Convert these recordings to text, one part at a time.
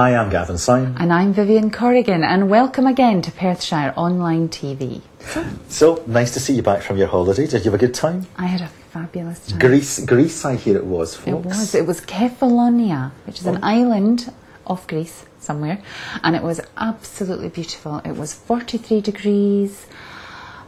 Hi, I'm Gavin Syme. And I'm Vyvyen Corrigan, and welcome again to Perthshire Online TV. So, nice to see you back from your holiday. Did you have a good time? I had a fabulous time. Greece, I hear it was, folks. It was Caledonia, which is an island off Greece somewhere, and it was absolutely beautiful. It was 43 degrees.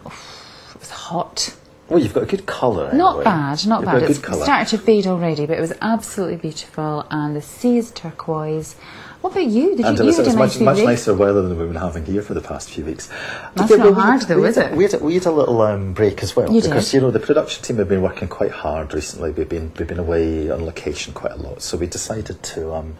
It was hot. Well, you've got a good colour anyway. Not bad, not bad. It's started to fade already, but it was absolutely beautiful, and the sea is turquoise. What about you? It was much nicer weather than we've been having here for the past few weeks. That's not hard though, is it? We had a little break as well. You because, did? you know, the production team have been working quite hard recently. We've been away on location quite a lot, so we decided to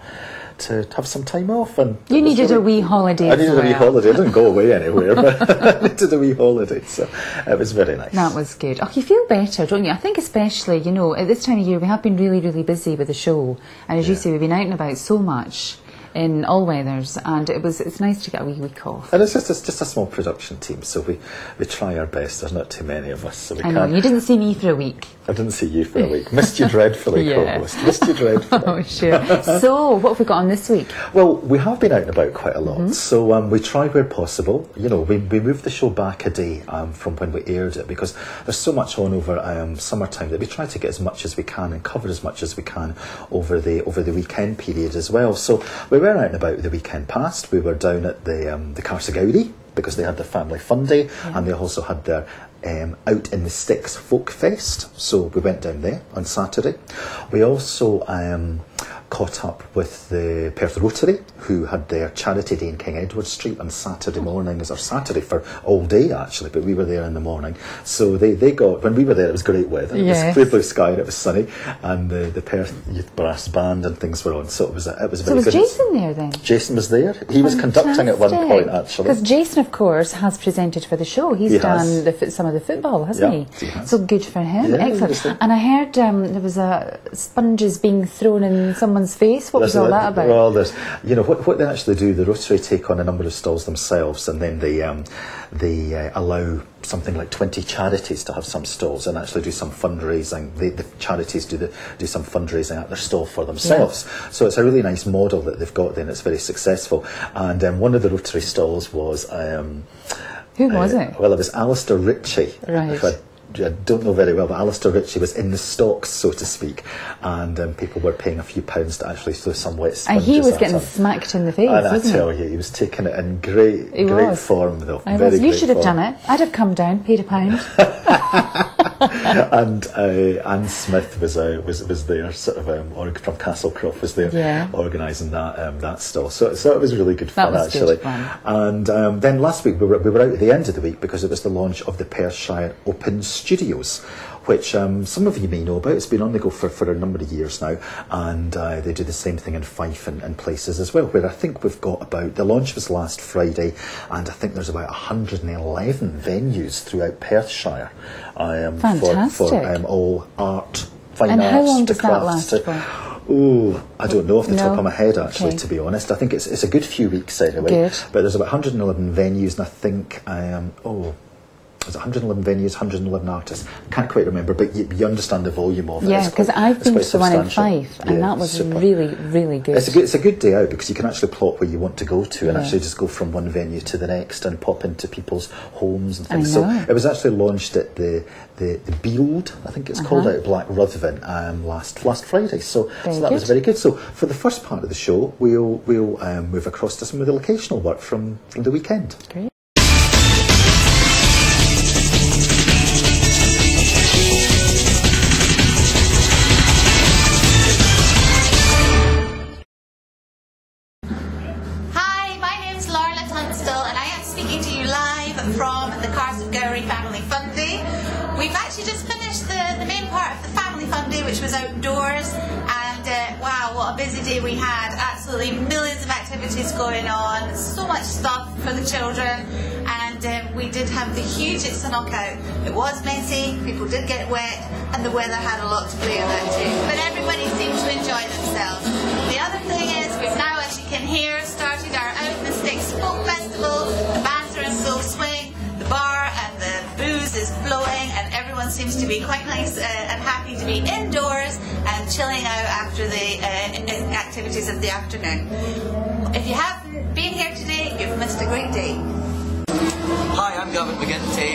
have some time off. And you needed a wee holiday. I needed a wee holiday. I didn't go away anywhere, but I needed a wee holiday, so it was very nice. That was good. Oh, you feel better, don't you? I think especially, you know, at this time of year we have been really, really busy with the show, and as you say, we've been out and about so much in all weathers, and it's nice to get a wee week off. And it's just a small production team, so we try our best. There's not too many of us, so we I know, you didn't see me for a week. I didn't see you for a week. Missed you dreadfully, co-host. Missed you dreadfully. Oh, sure. So, what have we got on this week? Well, we have been out and about quite a lot, so we try where possible. You know, we moved the show back a day from when we aired it, because there's so much on over summertime that we try to get as much as we can and cover as much as we can over the weekend period as well. So we were out and about the weekend past. We were down at the Carse of Gowrie, because they had their family fun day, and they also had their Out in the Sticks Folk Fest, so we went down there on Saturday. We also caught up with the Perth Rotary, who had their charity day in King Edward Street on Saturday morning, or Saturday for all day actually, but we were there in the morning. So they got, when we were there it was great weather, it was clear blue sky and it was sunny, and the Perth Youth Brass Band and things were on, so it was very good. So was Jason there then? Jason was there. He was conducting at one point actually. Because Jason, of course, has presented for the show. He's done some of the football, hasn't he? Has. So good for him. Yeah, excellent. And I heard there was sponges being thrown in someone's face. What was all that about? Well, there's, you know, what they actually do, the Rotary take on a number of stalls themselves, and then they allow something like 20 charities to have some stalls and actually do some fundraising. The charities do some fundraising at their stall for themselves. Yeah. So it's a really nice model that they've got there, and it's very successful. And one of the Rotary stalls was who was it? Well, it was Alistair Ritchie. Right. I don't know very well, but Alistair Ritchie was in the stocks, so to speak, and people were paying a few pounds to actually throw some wet sponges. And he was getting smacked in the face, and wasn't I tell you, he was taking it in great form, though. You should have done it. I'd have come down, paid £1. And Anne Smith was there, sort of from Castlecroft was there, organising that stall. So it was really good fun actually. And then last week we were out at the end of the week because it was the launch of the Perthshire Open Studios, which some of you may know about. It's been on the go for a number of years now, and they do the same thing in Fife and places as well, where I think we've got about, the launch was last Friday, and I think there's about 111 venues throughout Perthshire for all art, fine and arts, how long to does that crafts. last for? Oh, I don't know off the top of my head actually, to be honest. I think it's a good few weeks anyway. Good. But there's about 111 venues, and I think there's 111 venues, 111 artists. I can't quite remember, but you understand the volume of it. Yeah, because I've been to the one in Fife, and that was super. really, really good. It's a good day out because you can actually plot where you want to go to and actually just go from one venue to the next and pop into people's homes and things. So it was actually launched at the Afield, I think it's called, out at Black Ruthven last Friday. So that was very good. So for the first part of the show, we'll move across to some of the locational work from the weekend. Great. From the Carse of Gowrie Family Fun Day. We've actually just finished the main part of the Family Fun Day, which was outdoors, and wow, what a busy day we had. Absolutely millions of activities going on, so much stuff for the children, and we did have the hugest knockout. It was messy, people did get wet, and the weather had a lot to play in that too, but everybody seemed to enjoy themselves. The other thing is, we've now, as you can hear, started our Out in the Sticks Folk Festival. The bands are in full swing, the bar and the booze is flowing, and everyone seems to be quite nice and happy to be indoors and chilling out after the activity activities of the afternoon. If you haven't been here today, you've missed a great day. Hi, I'm Gavin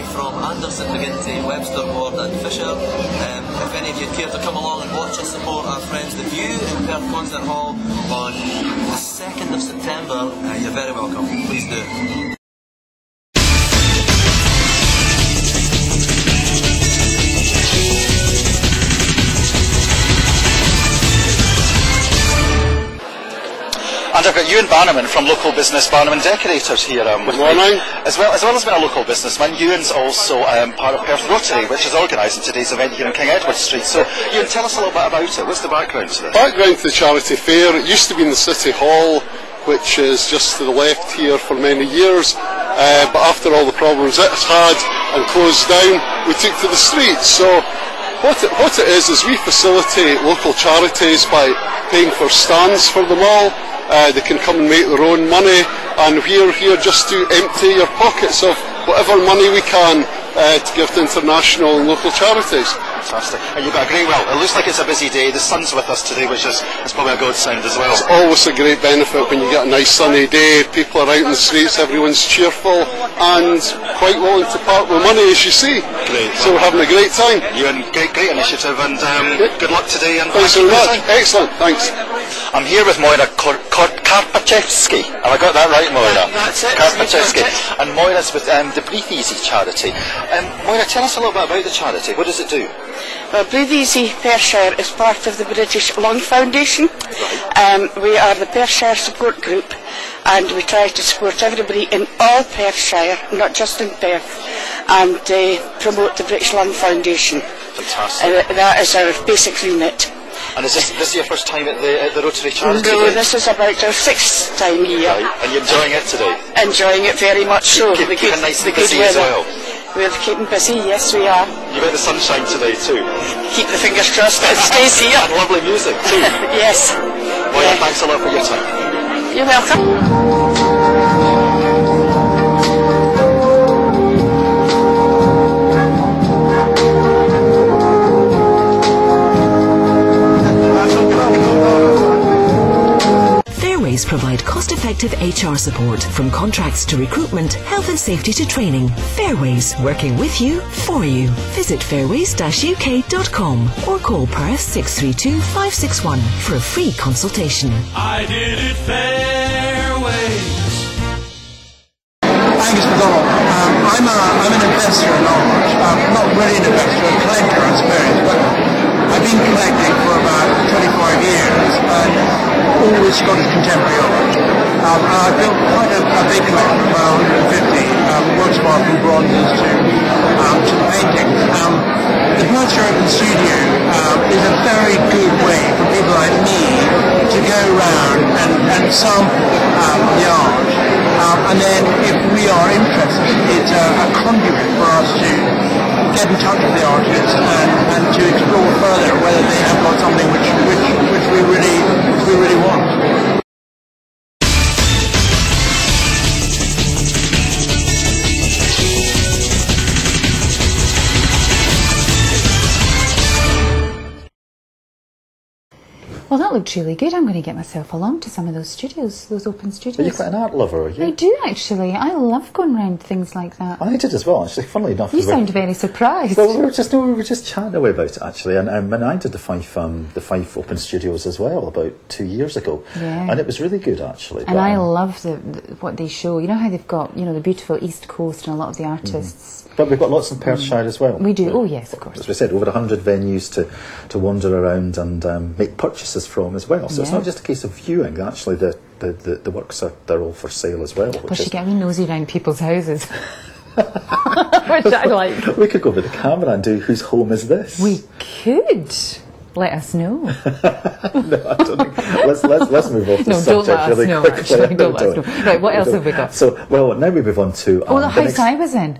from Anderson, McGinty, Webster Ward and Perthshire. If any of you care to come along and watch us support our friends The View in Perth Concert Hall on the 2nd of September, you're very welcome. Please do. And I've got Ewan Bannerman from local business Bannerman Decorators here with me. As well as being a local businessman, Ewan's also part of Perth Rotary, which is organising today's event here in King Edward Street. So, Ewan, tell us a little bit about it. What's the background to this? Background to the charity fair. It used to be in the City Hall, which is just to the left here for many years. But after all the problems it's had and closed down, we took to the streets. So what it is we facilitate local charities by paying for stands for them all. They can come and make their own money, and we're here just to empty your pockets of whatever money we can to give to international and local charities. Fantastic. And you've got a great, well, it looks like it's a busy day. The sun's with us today, which is probably a godsend as well. It's always a great benefit when you get a nice sunny day, people are out in the streets, everyone's cheerful and quite willing to part with money, as you see. Great. So we're having a great time. Ewan, great initiative, and good luck today. And thanks very much. Excellent, thanks. I'm here with Moira Karpachevsky. Have I got that right, Moira? That's it. Karpachevsky. And Moira's with the Breathe Easy charity. Moira, tell us a little bit about the charity. What does it do? Well, Breathe Easy Perthshire is part of the British Lung Foundation. Right. We are the Perthshire support group, and we try to support everybody in all Perthshire, not just in Perth, and promote the British Lung Foundation. Fantastic. That is our basic remit. And is this your first time at the Rotary charity? No, this is about our 6th time here. Right. And you're enjoying it today? Enjoying it very much so. Keeping nice and busy as well? We're keeping busy, yes we are. You got the sunshine today too? Keep the fingers crossed that it stays here. And lovely music too. Yes. Well, thanks a lot for your time. You're welcome. Provide cost-effective HR support, from contracts to recruitment, health and safety to training. Fairways, working with you, for you. Visit fairways-uk.com or call Perth 632 561 for a free consultation. I did it Fairways. Angus McDonald. I'm an investor in art. Not really an investor, a collector, I suppose, but I've been collecting for about 25 years, and always Scottish contemporary art. I've built quite a big collection, about 150 works of art, from bronzes to the paintings. The Perthshire Open Studio is a very good way for people like me to go around and sample the art. And then if we are interested, it's a conduit for us to get in touch with the artists and to explore further whether they have got something which we really want. Well, that looked really good. I'm going to get myself along to some of those studios, those open studios. Are you quite an art lover, are you? I do, actually. I love going around things like that. I did as well, actually. Funnily enough. You sound very surprised. Well, we were just chatting away about it, actually, and I did the five open studios as well about 2 years ago, yeah. And it was really good, actually. And I love what they show. You know how they've got the beautiful East Coast and a lot of the artists. But we've got lots in Perthshire as well. We do. Oh yes, of course. As we said, over 100 venues to wander around and make purchases from as well. So it's not just a case of viewing. Actually, the works they're all for sale as well. Plus, you get a wee nosy around people's houses. Which I like. We could go with the camera and do whose home is this? We could. Let us know. No, I don't think. Let's move off the subject really quickly. Don't let us know. Right, what else have we got? So, well, now we move on to the house I was in.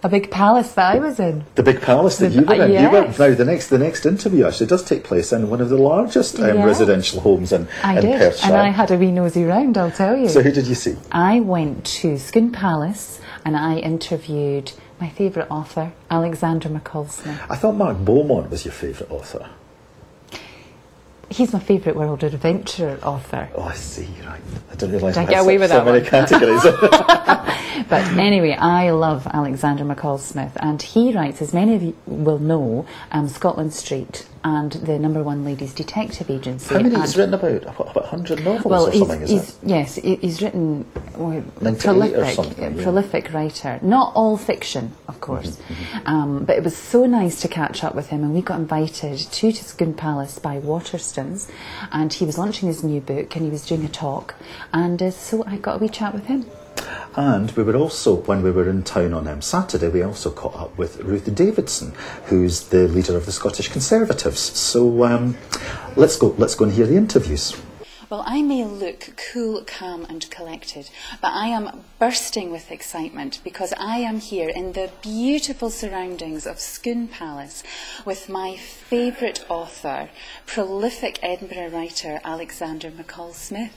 A big palace that I was in. The big palace that you were in. Yes. Now, the next interview actually does take place in one of the largest residential homes in Perthshire. And I had a wee nosy round, I'll tell you. So who did you see? I went to Scone Palace and I interviewed my favourite author, Alexander McCall-Smith. I thought Mark Beaumont was your favourite author. he's my favourite world adventure author. Oh, I see, right. I didn't realise I I get had away with so that many categories. But anyway, I love Alexander McCall-Smith, and he writes, as many of you will know, Scotland Street and the #1 Ladies Detective Agency. How many he's written about? About 100 novels or something, is it? Yes, he's written, 98 or something, yeah. Prolific writer. Not all fiction, of course. But it was so nice to catch up with him, and we got invited to Scone Palace by Waterstones, and he was launching his new book, and he was doing a talk, and so I got a wee chat with him. And we were also, when we were in town on Saturday, we also caught up with Ruth Davidson, who's the leader of the Scottish Conservatives. So let's go and hear the interviews. Well, I may look cool, calm and collected, but I am bursting with excitement because I am here in the beautiful surroundings of Scone Palace with my favourite author, prolific Edinburgh writer Alexander McCall-Smith.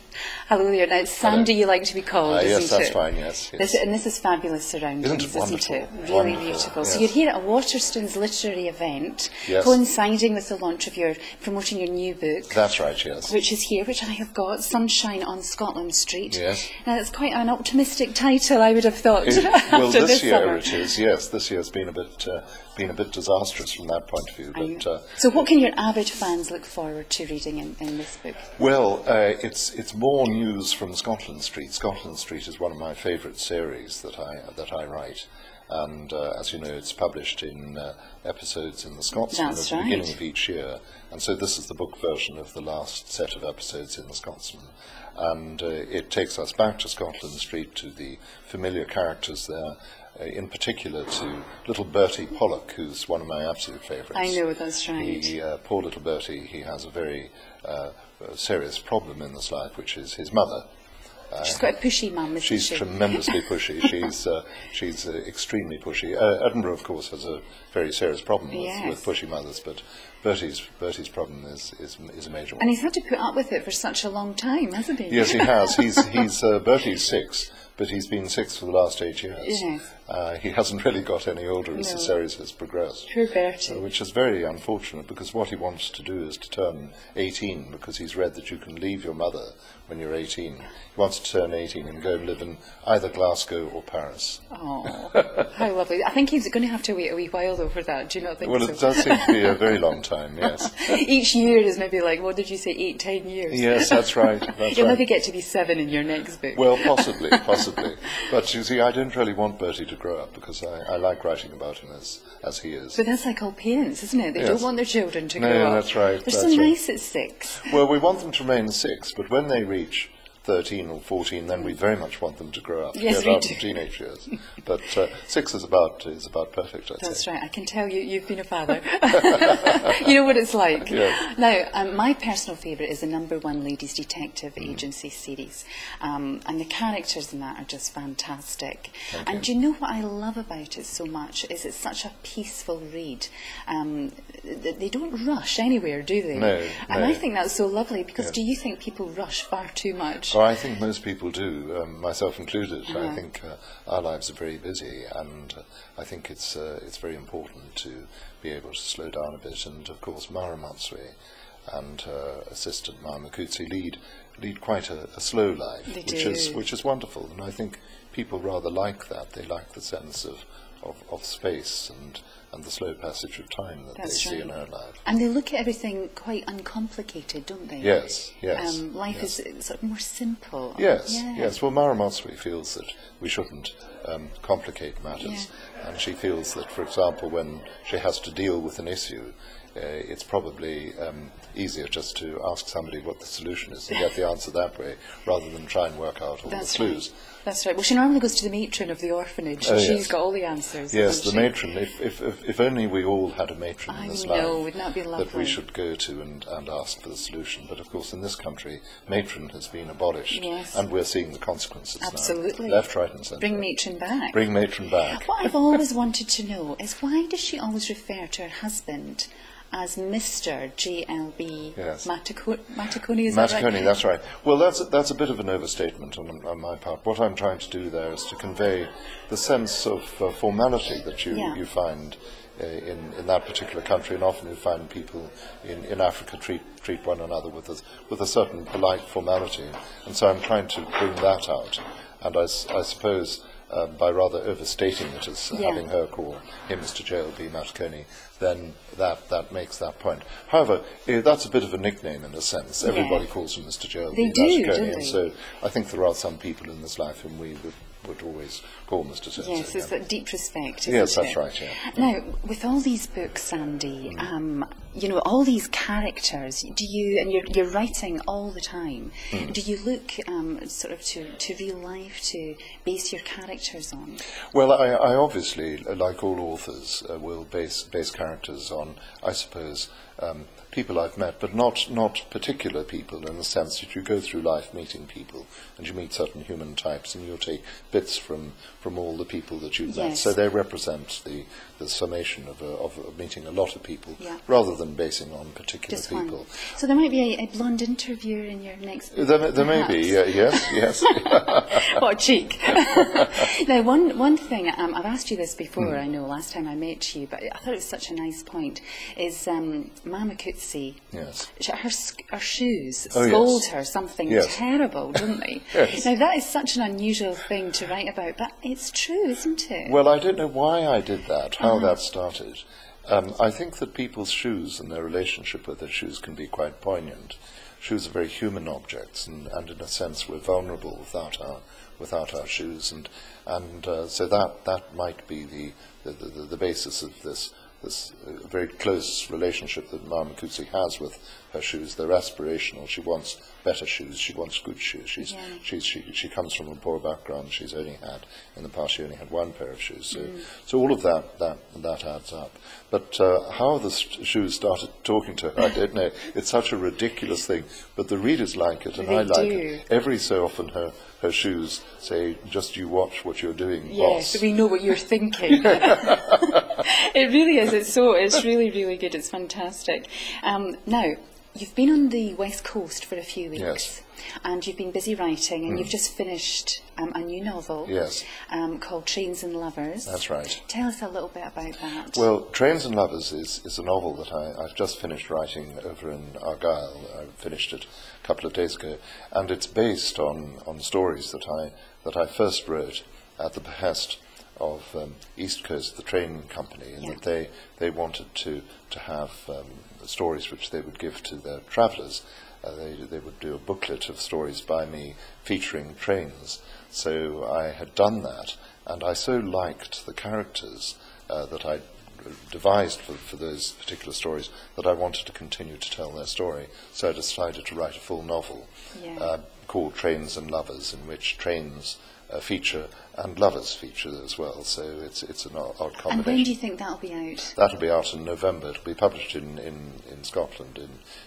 Hello there. Now, it's Sandy you like to be called, isn't it? Yes, that's fine, yes. This is fabulous surroundings, isn't it? Really beautiful. Yes. So you're here at a Waterstones literary event, coinciding with the launch of promoting your new book. That's right, yes. Which is here, which I have got, Sunshine on Scotland Street. Yes. Now, that's quite an optimistic title, I would have thought. Well, this year summer. it is, yes. This year's been a bit disastrous from that point of view. But, so what can your avid fans look forward to reading in this book? Well, it's more news from Scotland Street. Scotland Street is one of my favourite series that I write. And as you know, it's published in episodes in the Scotsman at the beginning of each year. And so this is the book version of the last set of episodes in the Scotsman. And it takes us back to Scotland Street, to the familiar characters there, in particular to little Bertie Pollock, who's one of my absolute favourites. I know, that's right. Poor little Bertie, he has a very serious problem in this life, which is his mother. She's got a pushy mum, isn't she? She's tremendously pushy. She's extremely pushy. Edinburgh, of course, has a very serious problem with pushy mothers, but Bertie's problem is a major one. And he's had to put up with it for such a long time, hasn't he? Yes, he has. Bertie's 6, but he's been 6 for the last 8 years. Yes. He hasn't really got any older as the series has progressed. Poor Bertie. Which is very unfortunate, because what he wants to do is to turn 18, because he's read that you can leave your mother when you're 18. He wants to turn 18 and go and live in either Glasgow or Paris. Oh, how lovely. I think he's going to have to wait a wee while, though, for that. Do you not think so? Well, it does seem to be a very long time, yes. Each year is maybe like, what did you say, 8, 10 years? Yes, that's right. You'll maybe get to be 7 in your next book. Well, possibly. But you see, I don't really want Bertie to grow up, because I like writing about him as he is. But that's like all parents, isn't it? They don't want their children to grow up. No, that's right. They're so nice at 6. Well, we want them to remain 6, but when they reach 13 or 14, then we very much want them to grow up, yes, get out of teenage years. But 6 is about perfect, I'd say. That's right. I can tell you've been a father. You know what it's like. Yes. Now, my personal favourite is the #1 Ladies Detective Agency series, and the characters in that are just fantastic. And do you know what I love about it so much is it's such a peaceful read. They don't rush anywhere, do they? No. And I think that's so lovely, because do you think people rush far too much? Oh, I think most people do, myself included. I think our lives are very busy, and I think it's very important to be able to slow down a bit. And of course, Mara Matsui and her assistant Mara Makutsi lead quite a slow life, which is wonderful. And I think people rather like that. They like the sense of space and the slow passage of time that they see in our life. And they look at everything quite uncomplicated, don't they? Yes. Life is sort of more simple. Yes. Well, Mara Matsui feels that we shouldn't complicate matters, and she feels that, for example, when she has to deal with an issue, it's probably easier just to ask somebody what the solution is and get the answer that way, rather than try and work out all the clues. That's right. Well, she normally goes to the matron of the orphanage. She's got all the answers. Yes, the matron. If only we all had a matron in this life, wouldn't that be lovely? That we should go to and ask for the solution. But of course, in this country, matron has been abolished, and we're seeing the consequences Absolutely. now. Left, right and centre. Bring matron back. Bring matron back. What I've always wanted to know is, why does she always refer to her husband as Mr. JLB Yes. Mattaconi, is that right? Mattaconi, that's right. Well, that's a bit of an overstatement on my part. What I'm trying to do there is to convey the sense of formality that you find in that particular country, and often you find people in Africa treat one another with a certain polite formality, and so I'm trying to bring that out. And I suppose by rather overstating it as having her call him Mr. JLB Mattaconi, then that makes that point. However, that's a bit of a nickname in a sense. Everybody calls him Mr. JLB Mattaconi, and so I think there are some people in this life whom we would always call Mr. So. Yes, it's that deep respect, isn't Yes, it? that's right, yeah. Now, with all these books, Sandy, you know, all these characters, do you, and you're writing all the time, do you look sort of to real life to base your characters on? Well, I obviously, like all authors, will base characters on, I suppose, people I've met, but not particular people, in the sense that you go through life meeting people, and you meet certain human types, and you'll take bits from all the people that you've met. So they represent the summation of meeting a lot of people, rather than basing on particular people. One. So there might be a blonde interviewer in your next book. There may be, yes. What a cheek. Now, one thing, I've asked you this before, I know, last time I met you, but I thought it was such a nice point, is Mama Cootsie, her shoes scold her something terrible, didn't they? Now, that is such an unusual thing to write about, but it's true, isn't it? Well, I don't know why I did that, how that started. I think that people's shoes and their relationship with their shoes can be quite poignant. Shoes are very human objects, and in a sense we're vulnerable without our shoes, and so that might be the basis of this very close relationship that Mama Cootsie has with her shoes. They're aspirational. She wants better shoes. She wants good shoes. She comes from a poor background. She's only had, in the past, she only had one pair of shoes. So all of that adds up. But how the shoes started talking to her, I don't know. It's such a ridiculous thing, but the readers like it, and I like it. Every so often her shoes say, "Just you watch what you're doing, boss." Yes, we know what you're thinking. It really is. It's really, really good. It's fantastic. Now, you've been on the West Coast for a few weeks, and you've been busy writing, and you've just finished a new novel called Trains and Lovers. That's right. Tell us a little bit about that. Well, Trains and Lovers is a novel that I've just finished writing over in Argyll. I finished it a couple of days ago, and it's based on stories that I first wrote at the behest of East Coast, the train company, and that they wanted to have stories which they would give to their travellers. They would do a booklet of stories by me featuring trains. So I had done that, and I so liked the characters that I devised for those particular stories that I wanted to continue to tell their story. So I decided to write a full novel called Trains and Lovers, in which trains feature and lovers feature as well, so it's an odd combination. And when do you think that'll be out? That'll be out in November. It'll be published in Scotland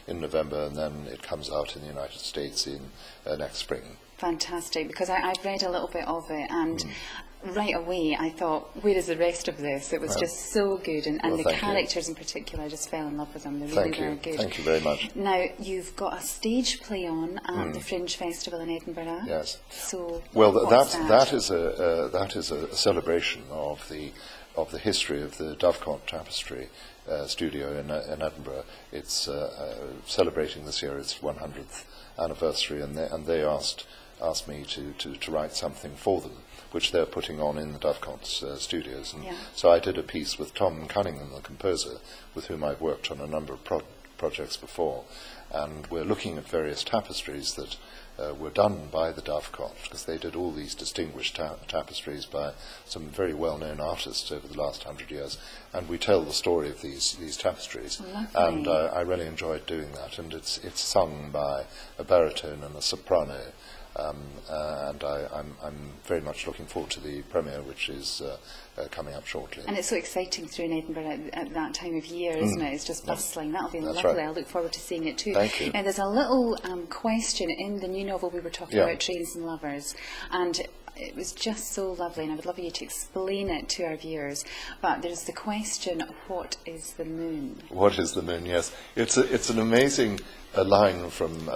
in November, and then it comes out in the United States in next spring. Fantastic, because I've read a little bit of it, and right away I thought, where is the rest of this? It was just so good, and the characters in particular, I just fell in love with them. They're really very good. Thank you very much. Now, you've got a stage play on at the Fringe Festival in Edinburgh. Yes. So, well, that is a celebration of the history of the Dovecote Tapestry studio in Edinburgh. It's celebrating this year its 100th anniversary, and they asked me to write something for them, which they're putting on in the Dovecote's studios. And so I did a piece with Tom Cunningham, the composer, with whom I've worked on a number of projects before, and we're looking at various tapestries that were done by the Dovecote, because they did all these distinguished tapestries by some very well-known artists over the last 100 years, and we tell the story of these tapestries. And I really enjoyed doing that, and it's sung by a baritone and a soprano. And I'm very much looking forward to the premiere, which is coming up shortly. And it's so exciting through in Edinburgh at that time of year, isn't it? It's just bustling. That'll be lovely. Right. I look forward to seeing it too. Thank you. Now, there's a little question in the new novel we were talking about, Trains and Lovers, and it was just so lovely, and I would love you to explain it to our viewers. But there's the question, what is the moon? What is the moon? Yes, it's an amazing line from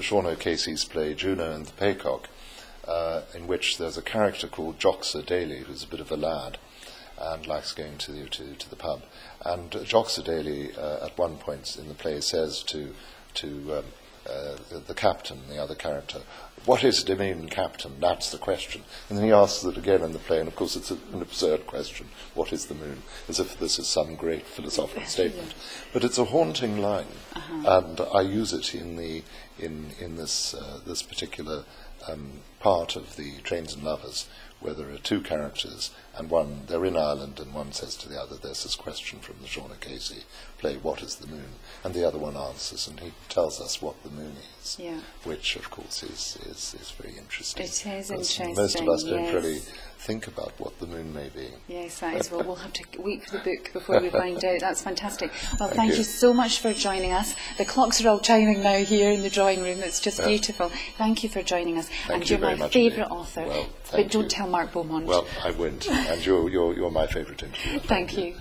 Sean O'Casey's play Juno and the Paycock, in which there's a character called Joxer Daly, who's a bit of a lad and likes going to the pub. And Joxer Daly, at one point in the play, says to the captain, the other character, "What is the moon, Captain? That's the question." And then he asks it again in the play, and of course it's an absurd question, what is the moon? As if this is some great philosophical statement. But it's a haunting line, and I use it in this particular part of the Trains and Lovers, where there are two characters, and one, they're in Ireland, and one says to the other, there's this question from the Sean O'Casey play, what is the moon? And the other one answers, and he tells us what the moon is, which, of course, is very interesting. It is interesting, most of us don't really think about what the moon may be. Yes, that is. Well, we'll have to wait for the book before we find out. That's fantastic. Well, thank you so much for joining us. The clocks are all chiming now here in the drawing room. It's just beautiful. Thank you for joining us. Thank you're you my favourite author. Well, but don't tell Mark Beaumont. Well, I won't. And you're my favourite interviewer. Thank you.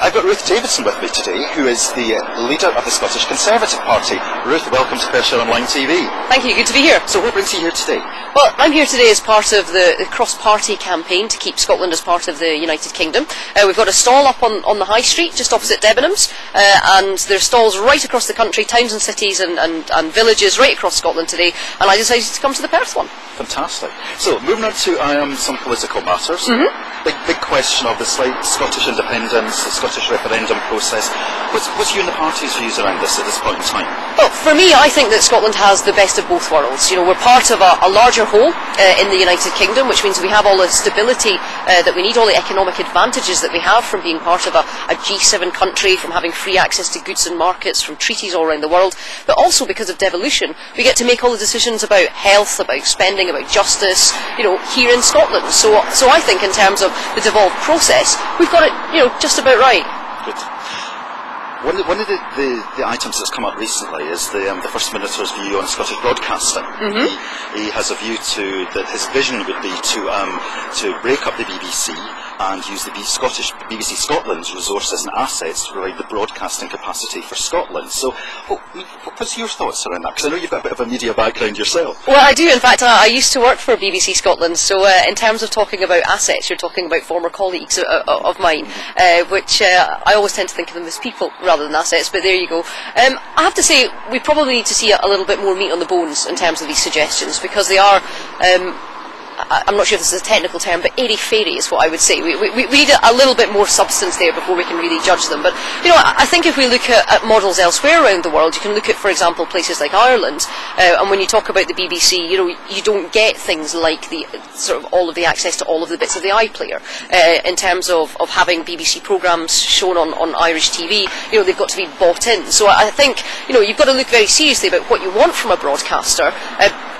I've got Ruth Davidson with me today, who is the leader of the Scottish Conservative Party. Ruth, welcome to Perthshire Online TV. Thank you, good to be here. So what brings you here today? Well, I'm here today as part of the cross-party campaign to keep Scotland as part of the United Kingdom. We've got a stall up on the High Street, just opposite Debenhams, and there's stalls right across the country, towns and cities and villages right across Scotland today, and I decided to come to the Perth one. Fantastic. So, moving on to some political matters. Big question of the Scottish independence, the Scottish referendum process. What's you and the party's views around this at this point in time? Well, for me, I think that Scotland has the best of both worlds. You know, we're part of a larger whole in the United Kingdom, which means we have all the stability that we need, all the economic advantages that we have from being part of a G7 country, from having free access to goods and markets, from treaties all around the world, but also because of devolution, we get to make all the decisions about health, about spending, about justice, you know, here in Scotland. So I think in terms of the devolved process, we've got it, you know, just about right. Good. One of the items that's come up recently is the First Minister's view on Scottish broadcasting. He has a view that his vision would be to break up the BBC and use the BBC Scotland's resources and assets to provide the broadcasting capacity for Scotland. So what's your thoughts around that? Because I know you've got a bit of a media background yourself. Well, I do. In fact, I used to work for BBC Scotland, so in terms of talking about assets, you're talking about former colleagues of mine, which I always tend to think of them as people rather than assets, but there you go. I have to say, we probably need to see a little bit more meat on the bones in terms of these suggestions, because they are I'm not sure if this is a technical term, but airy-fairy is what I would say. We need a little bit more substance there before we can really judge them. But, you know, I think if we look at models elsewhere around the world, you can look at, for example, places like Ireland, and when you talk about the BBC, you know, you don't get things like the sort of all of the access to all of the bits of the iPlayer. In terms of having BBC programmes shown on Irish TV, you know, they've got to be bought in. So I think, you know, you've got to look very seriously about what you want from a broadcaster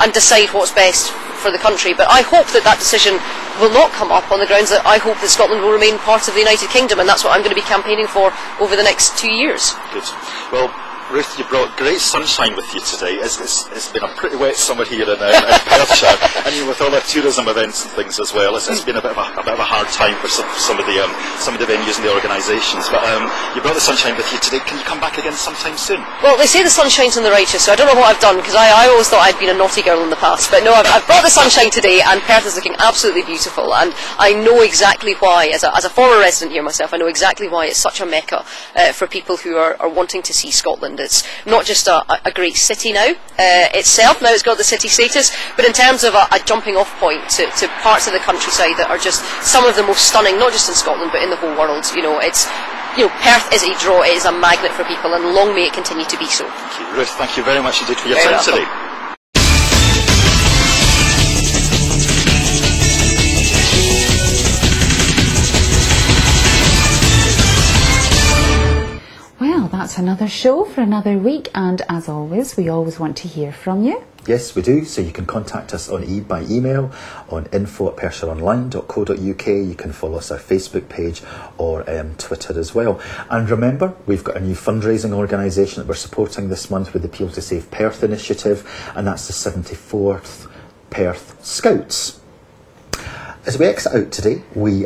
and decide what's best for the country. But I hope that decision will not come up on the grounds that I hope that Scotland will remain part of the United Kingdom, and that's what I'm going to be campaigning for over the next 2 years. Good. Well, Ruth, you brought great sunshine with you today. It's been a pretty wet summer here in Perthshire, and you know, with all the tourism events and things as well, it's been a bit of a hard time for some of the venues and the organisations. But you brought the sunshine with you today. Can you come back again sometime soon? Well, they say the sun shines on the righteous, so I don't know what I've done, because I always thought I'd been a naughty girl in the past. But no, I've brought the sunshine today, and Perth is looking absolutely beautiful. And I know exactly why, as a former resident here myself, I know exactly why it's such a mecca for people who are wanting to see Scotland. It's not just a great city now itself, now it's got the city status, but in terms of a jumping off point to parts of the countryside that are just some of the most stunning, not just in Scotland but in the whole world. You know, Perth is a draw, it is a magnet for people, and long may it continue to be so. Thank you, Ruth. Thank you very much indeed for your time today. Well, that's that's another show for another week, and as always, we always want to hear from you. Yes, we do. So you can contact us by email on info@perthshireonline.co.uk. You can follow us on our Facebook page or Twitter as well. And remember, we've got a new fundraising organisation that we're supporting this month with the Appeal to Save Perth initiative, and that's the 74th Perth Scouts. As we exit out today, we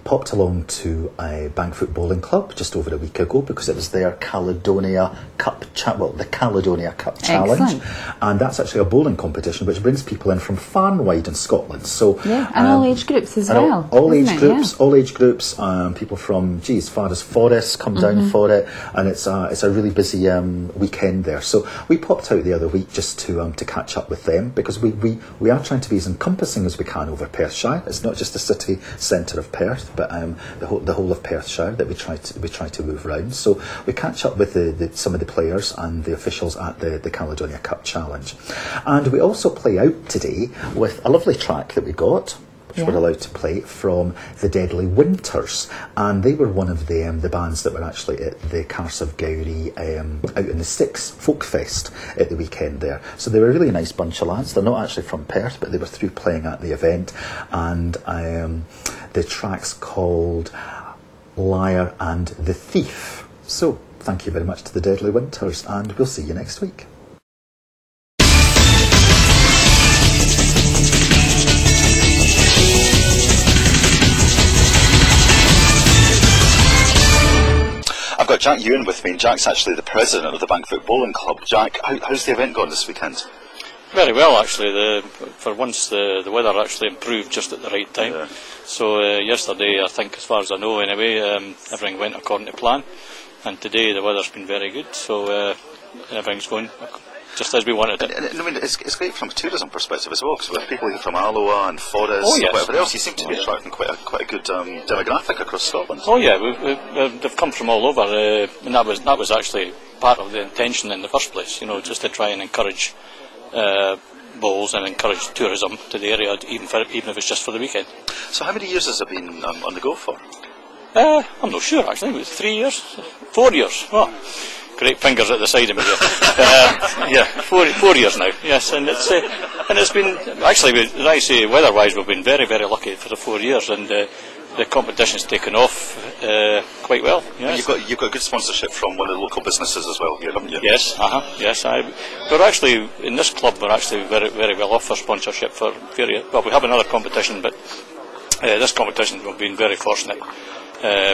popped along to a Bankfoot Bowling Club just over a week ago because it was their Caledonia Cup, the Caledonia Cup Challenge. Excellent. And that's actually a bowling competition which brings people in from far and wide in Scotland. So yeah, and all age groups as well. All age groups, people from as far as Forest come down for it, and it's a really busy weekend there. So we popped out the other week just to catch up with them because we are trying to be as encompassing as we can over Perthshire. It's not just the city centre of Perth, but the whole of Perthshire that we try to move around. So we catch up with some of the players and the officials at the Caledonia Cup Challenge, and we also play out today with a lovely track that we got, which we're allowed to play, from the Deadly Winters, and they were one of the bands that were actually at the Carse of Gowrie out in the Sticks Folk Fest at the weekend there. So they were a really nice bunch of lads. They're not actually from Perth, but they were through playing at the event, and the track's called Liar and the Thief. So thank you very much to the Deadly Winters, and we'll see you next week. I've got Jack Ewan with me, and Jack's actually the president of the Bankfoot Bowling Club. Jack, how's the event gone this weekend? Very well, actually. For once, the weather actually improved just at the right time. Yeah. So yesterday, I think, as far as I know anyway, everything went according to plan. And today, the weather's been very good, so everything's going just as we wanted it. And I mean, it's great from a tourism perspective as well, because with people here from Alloa and Forest and whatever else, you seem to be attracting quite a good demographic across Scotland. Oh yeah, they've come from all over, and that was actually part of the intention in the first place, just to try and encourage bowls and encourage tourism to the area, even if it's just for the weekend. So how many years has it been on the go for? I'm not sure actually. It was 3 years, 4 years. Oh, great fingers at the side of me there. Yeah, 4 years now. Yes, and it's been actually, as I say, weather-wise, we've been very, very lucky for the 4 years, and the competition's taken off quite well. Yes. You've got good sponsorship from one of the local businesses as well here, haven't you? Yes, yes. We're actually in this club. We're actually very, very well off for sponsorship for various. Well, we have another competition, but this competition we've been very fortunate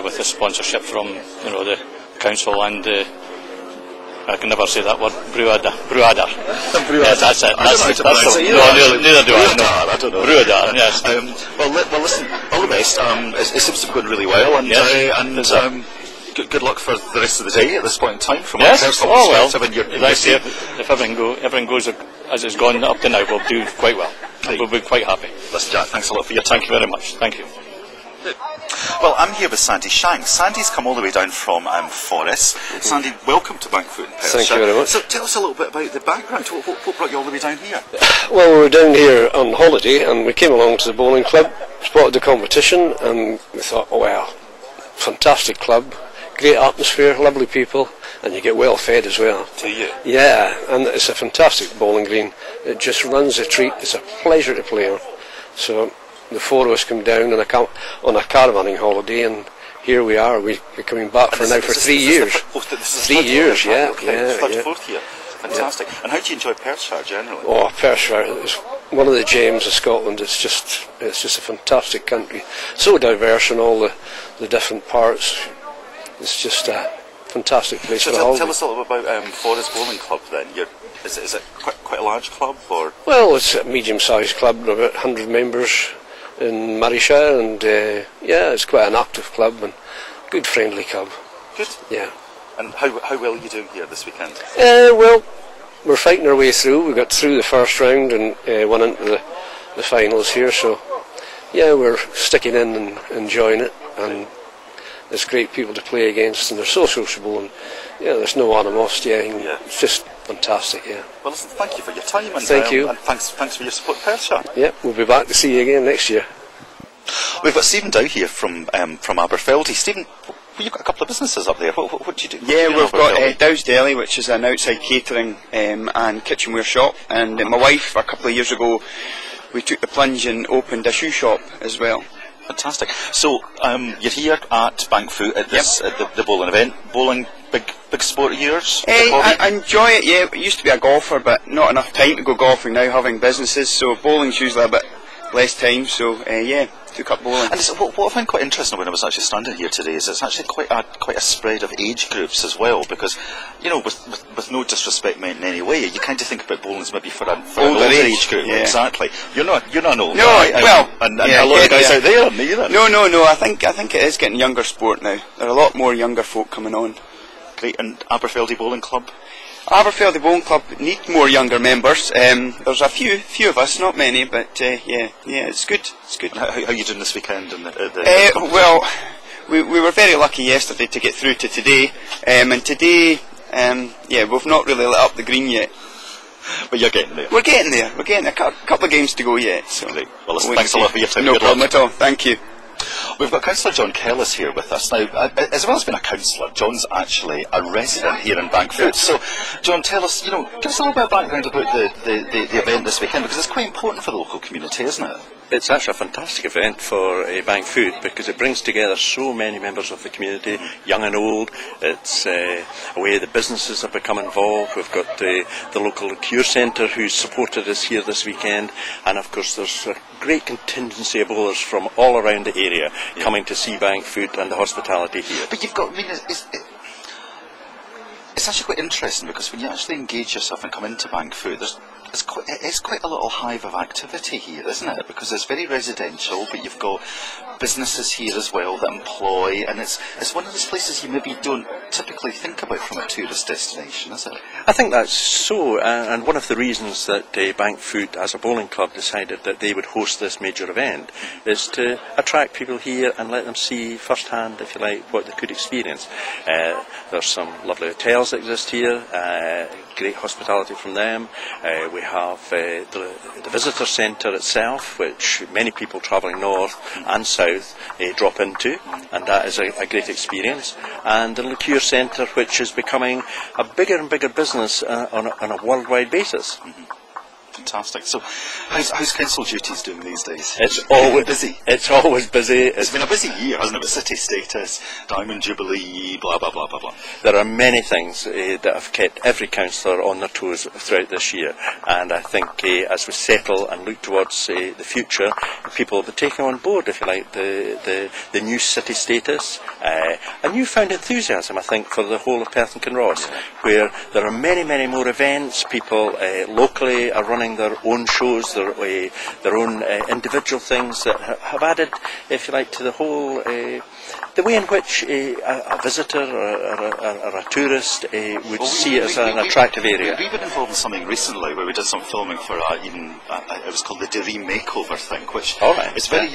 with the sponsorship from the council and. I can never say that word. Bruada. Yes, that's it. Neither do I. No, I don't know. Bruada. Yes. Well, listen. All the best. It seems to be going really well, and good luck for the rest of the day at this point in time. From yes. Well. If everything goes as it's gone up to now, we'll do quite well. We'll be quite happy. Listen, Jack. Thanks a lot for your Thank time. you very much. Thank you. Well, I'm here with Sandy Shanks. Sandy's come all the way down from Forest. Sandy, welcome to Bankfoot in Perthshire. Thank you very much. So tell us a little bit about the background. What brought you all the way down here? Well, we were down here on holiday and we came along to the bowling club, spotted the competition, and we thought, oh wow, fantastic club, great atmosphere, lovely people, and you get well fed as well. Do you? Yeah, and it's a fantastic bowling green. It just runs a treat. It's a pleasure to play on. So the four of us come down on a caravanning holiday, and here we are. We're coming back for 3 years. 3 years, yeah. Fourth year. Fantastic. And how do you enjoy Perthshire generally? Oh, Perthshire is one of the gems of Scotland. It's just a fantastic country. So diverse in all the different parts. It's just a fantastic place for a holiday. Tell us a little bit about Forest Bowling Club then. Is it quite a large club, or? Well, it's a medium-sized club, about 100 members in Murrayshire, and it's quite an active club and good friendly club. Good. Yeah. And how well are you doing here this weekend? Well, we're fighting our way through. We got through the first round and went into the finals here, so yeah, we're sticking in and enjoying it, and there's great people to play against, and they're so sociable, and there's no animosity. It's just fantastic. Yeah. Well, listen, thank you for your time, and thank you, and thanks for your support, Perthshire. Yeah, we'll be back to see you again next year. We've got Stephen Dow here from Aberfeldy. Stephen, you've got a couple of businesses up there. What do you do? Yeah, we've got Dow's Deli, which is an outside catering and kitchenware shop, and my wife, a couple of years ago, we took the plunge and opened a shoe shop as well. Fantastic. So you're here at Bankfoot at this at the bowling event. Bowling, big sport of yours? I enjoy it. Yeah, I used to be a golfer, but not enough time to go golfing now, having businesses. So bowling's usually a bit less time. So yeah, took up bowling. And what I find quite interesting when I was actually standing here today is it's actually quite a spread of age groups as well, because with no disrespect meant in any way, you kind of think about bowling as maybe for an older age group. Yeah. Exactly. You're not an old guy. And a lot of guys out there aren't either. No. I think it is getting younger sport now. There are a lot more younger folk coming on. Great. And Aberfeldy Bowling Club? Aberfeldy Bowling Club need more younger members. There's a few of us, not many, but yeah, it's good. It's good. How are you doing this weekend? Well, we were very lucky yesterday to get through to today, and today, we've not really lit up the green yet. But you're getting there. We're getting there. We're getting a couple of games to go yet. So great. Well, listen, thanks a lot for your time. No problem at all. Thank you. We've got Councillor John Kellis here with us. Now, as well as being a councillor, John's actually a resident here in Bankfoot. So, John, tell us, give us a little bit of background about the event this weekend, because it's quite important for the local community, isn't it? It's actually a fantastic event for Bankfoot, because it brings together so many members of the community, young and old. It's a way the businesses have become involved. We've got the local cure centre who's supported us here this weekend, and of course there's a great contingency of bowlers from all around the area coming to see Bankfoot and the hospitality here. But you've got, it's actually quite interesting, because when you actually engage yourself and come into Bankfoot, it's quite a little hive of activity here, isn't it? Because it's very residential, but you've got businesses here as well that employ, and it's one of those places you maybe don't typically think about from a tourist destination, is it? I think that's so, and one of the reasons that Bankfoot as a bowling club decided that they would host this major event is to attract people here and let them see firsthand, if you like, what they could experience. There's some lovely hotels that exist here, great hospitality from them. We have the visitor centre itself, which many people travelling north and south drop into, and that is a great experience. And the liqueur centre, which is becoming a bigger and bigger business on a worldwide basis. Fantastic. So, how's council duties doing these days? It's always busy. It's always busy. It's been a busy year, hasn't it? With city status, Diamond Jubilee, blah blah blah blah blah. There are many things that have kept every councillor on their toes throughout this year, and I think as we settle and look towards the future, people will be taking on board, if you like, the new city status, a newfound enthusiasm, I think, for the whole of Perth and Kinross, where there are many more events. People locally are running their own shows, their own individual things that have added, if you like, to the whole, the way in which a visitor or a tourist would see it as an attractive area. We've been involved in something recently where we did some filming for it was called the Dream Makeover thing, which is very,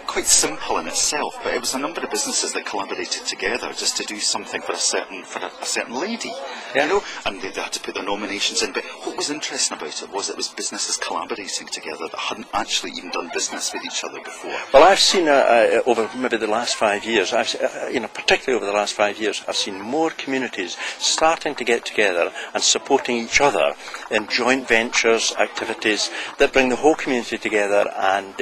quite simple in itself, but it was a number of businesses that collaborated together just to do something for a certain lady, and they had to put their nominations in. But what was interesting about it was businesses collaborating together that hadn't actually even done business with each other before. Well, I've seen over maybe the last 5 years, particularly over the last 5 years, I've seen more communities starting to get together and supporting each other in joint ventures, activities that bring the whole community together and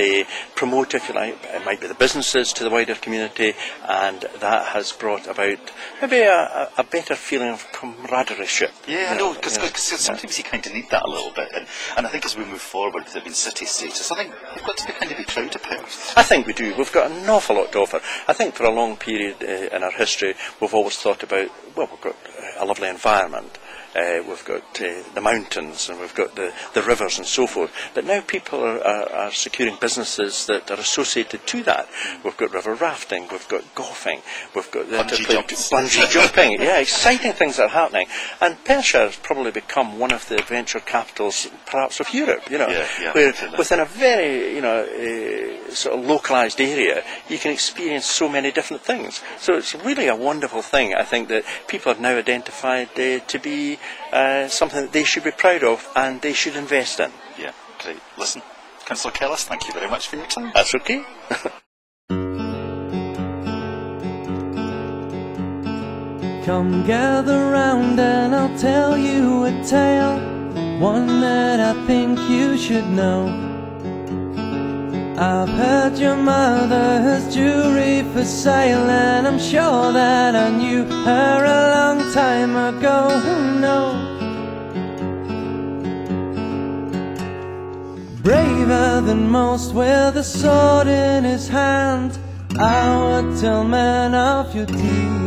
promote, if you like, it might be the businesses to the wider community, and that has brought about maybe a better feeling of camaraderie. Yeah, I know, because sometimes you kind of need that a little bit, and I think as we move forward with the city status, I think we've got to be proud of Perth. I think we do. We've got an awful lot to offer. I think for a long period in our history, we've always thought about, well, we've got a lovely environment. We've got the mountains, and we've got the rivers and so forth. But now people are securing businesses that are associated to that. We've got river rafting, we've got golfing, we've got bungee jumping. Yeah, exciting things that are happening. And Perthshire has probably become one of the adventure capitals, perhaps, of Europe. Where within a very sort of localised area, you can experience so many different things. So it's really a wonderful thing, I think, that people have now identified to be something that they should be proud of and they should invest in. Yeah, great. Listen, Councillor Kellis, thank you very much for your time. That's okay. Come gather round and I'll tell you a tale, one that I think you should know. I've heard your mother has jewelry for sale, and I'm sure that I knew her a long time ago. Who knows? Braver than most, with a sword in his hand, I would tell men of your deed,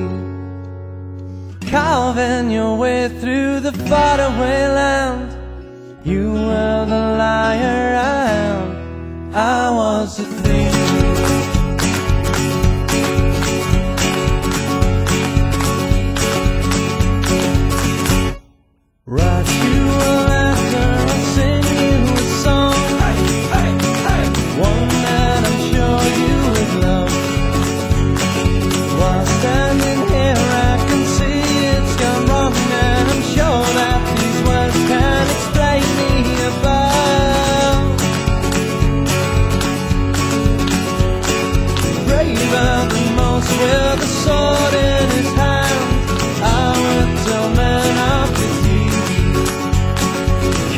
carving your way through the faraway land. You were the liar I was a thief. Write you a letter and sing you a song, one that I'm sure you would love. While standing here I can see it's gone wrong, and I'm sure that these words can explain me above. Braver than most, with a sword in his hand, I would tell men of his deeds,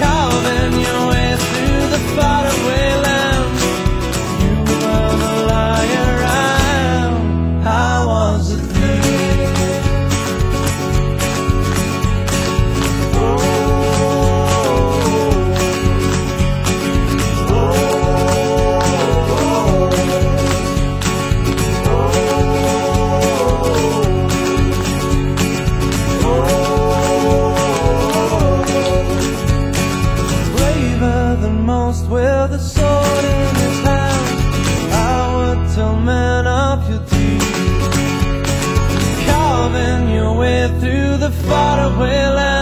carving your way through the faraway land. You were the liar I was a thief. With a sword in his hand, I would tell men of your deeds, carving your way through the faraway land.